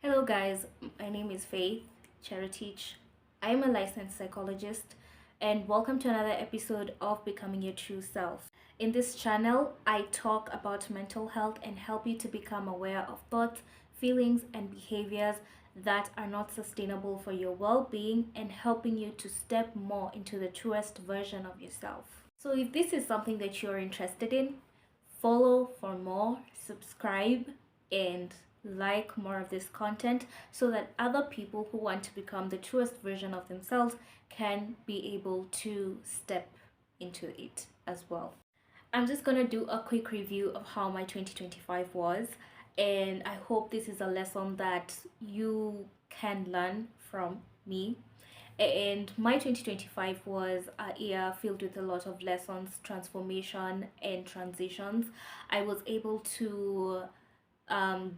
Hello, guys. My name is Faith Cheritich. I am a licensed psychologist, and welcome to another episode of Becoming Your True Self. In this channel, I talk about mental health and help you to become aware of thoughts, feelings, and behaviors that are not sustainable for your well being and helping you to step more into the truest version of yourself. So, if this is something that you're interested in, follow for more, subscribe, and like more of this content so that other people who want to become the truest version of themselves can be able to step into it as well. I'm just gonna do a quick review of how my 2025 was, and I hope this is a lesson that you can learn from me. And my 2025 was a year filled with a lot of lessons, transformation, and transitions. I was able to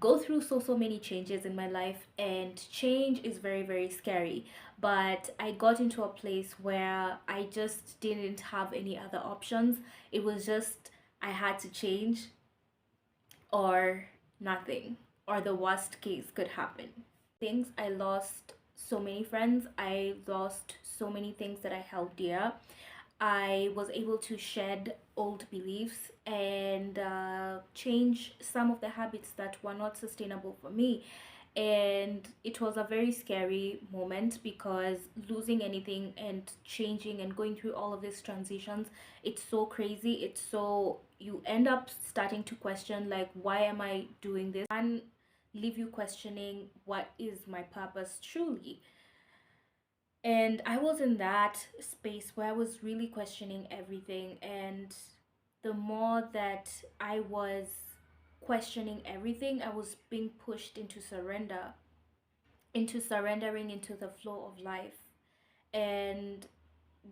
go through so many changes in my life, and change is very scary, but I got into a place where I just didn't have any other options. It was just I had to change or nothing, or the worst case could happen. Things I lost so many friends, I lost so many things that I held dear. I was able to shed old beliefs and change some of the habits that were not sustainable for me. And it was a very scary moment because losing anything and changing and going through all of these transitions, it's so crazy. It's so, you end up starting to question, like, why am I doing this? And leave you questioning, what is my purpose truly? And I was in that space where I was really questioning everything. And the more that I was questioning everything, I was being pushed into surrender, into surrendering into the flow of life. And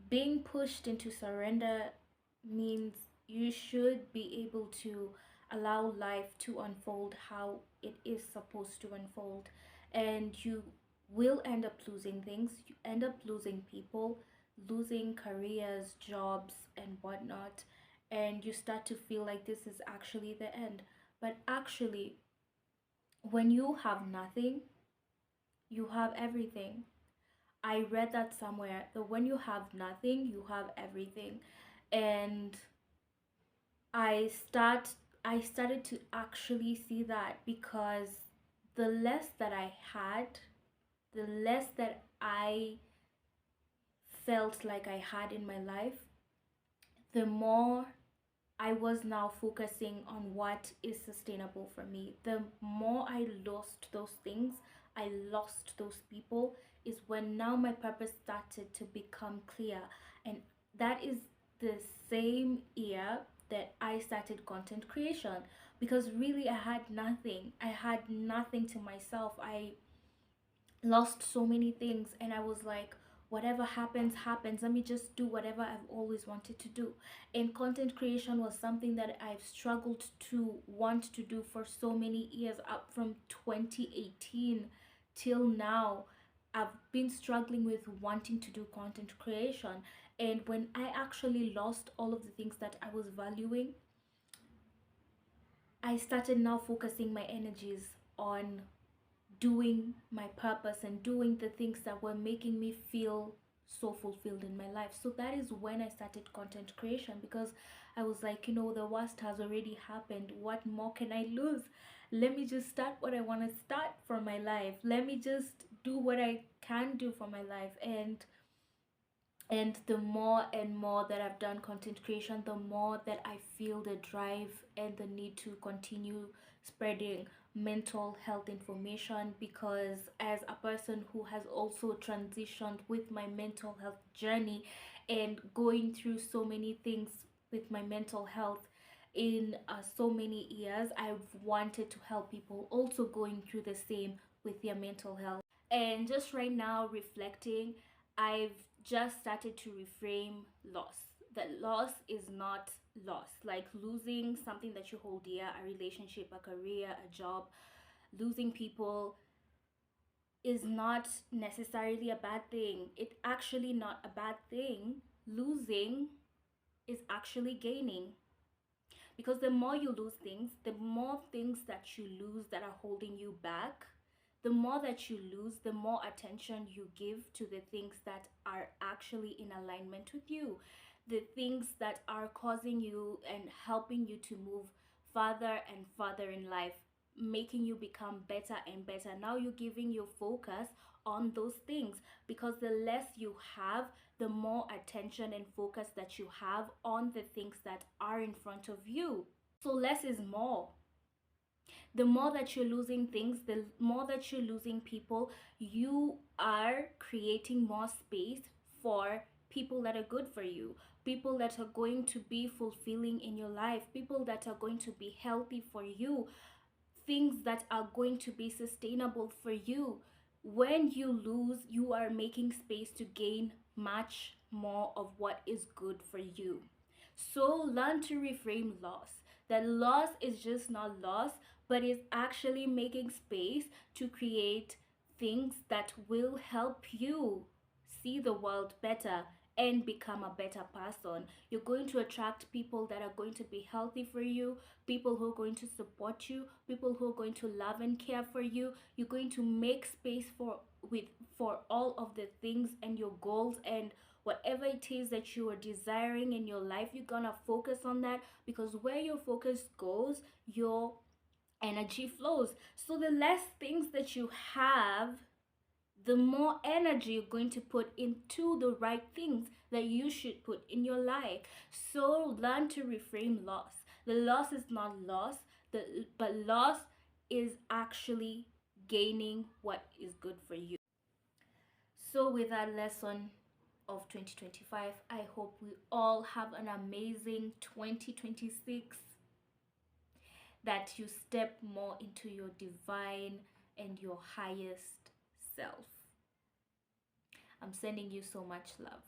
being pushed into surrender means you should be able to allow life to unfold how it is supposed to unfold. And you will end up losing things, you end up losing people, losing careers, jobs, and whatnot. And you start to feel like this is actually the end. But actually, when you have nothing, you have everything. I read that somewhere that when you have nothing, you have everything. And I start I started to actually see that, because the less that I had, the less that I felt like I had in my life, the more I was now focusing on what is sustainable for me. The more I lost those things, I lost those people, is when now my purpose started to become clear. And that is the same year that I started content creation, because really I had nothing. I had nothing to myself. I lost so many things, and I was like, whatever happens, let me just do whatever I've always wanted to do. And content creation was something that I've struggled to want to do for so many years, up from 2018 till now. I've been struggling with wanting to do content creation. And when I actually lost all of the things that I was valuing, I started now focusing my energies on doing my purpose and doing the things that were making me feel so fulfilled in my life. So that is when I started content creation, because I was like, the worst has already happened. What more can I lose? Let me just start what I want to start for my life. Let me just do what I can do for my life. And the more and more that I've done content creation, the more that I feel the drive and the need to continue spreading mental health information, because as a person who has also transitioned with my mental health journey and going through so many things with my mental health in so many years, I've wanted to help people also going through the same with their mental health. And just right now reflecting, I've just started to reframe loss. That loss is not loss. Like losing something that you hold dear, a relationship, a career, a job, losing people is not necessarily a bad thing. It's actually not a bad thing. Losing is actually gaining. Because the more you lose things, the more things that you lose that are holding you back, The more that you lose, the more attention you give to the things that are actually in alignment with you, the things that are causing you and helping you to move further and further in life, making you become better and better. Now you're giving your focus on those things, because the less you have, the more attention and focus that you have on the things that are in front of you. So less is more. The more that you're losing things, the more that you're losing people, you are creating more space for people that are good for you, people that are going to be fulfilling in your life, people that are going to be healthy for you, things that are going to be sustainable for you. When you lose, you are making space to gain much more of what is good for you. So learn to reframe loss. That loss is just not loss, but is actually making space to create things that will help you see the world better and become a better person. You're going to attract people that are going to be healthy for you, people who are going to support you, people who are going to love and care for you. You're going to make space for all of the things and your goals and whatever it is that you are desiring in your life. You're gonna focus on that, because where your focus goes, your energy flows. So the less things that you have, the more energy you're going to put into the right things that you should put in your life. So learn to reframe loss. The loss is not loss, but loss is actually gaining what is good for you. So with that lesson of 2025, I hope we all have an amazing 2026, that you step more into your divine and your highest self. I'm sending you so much love.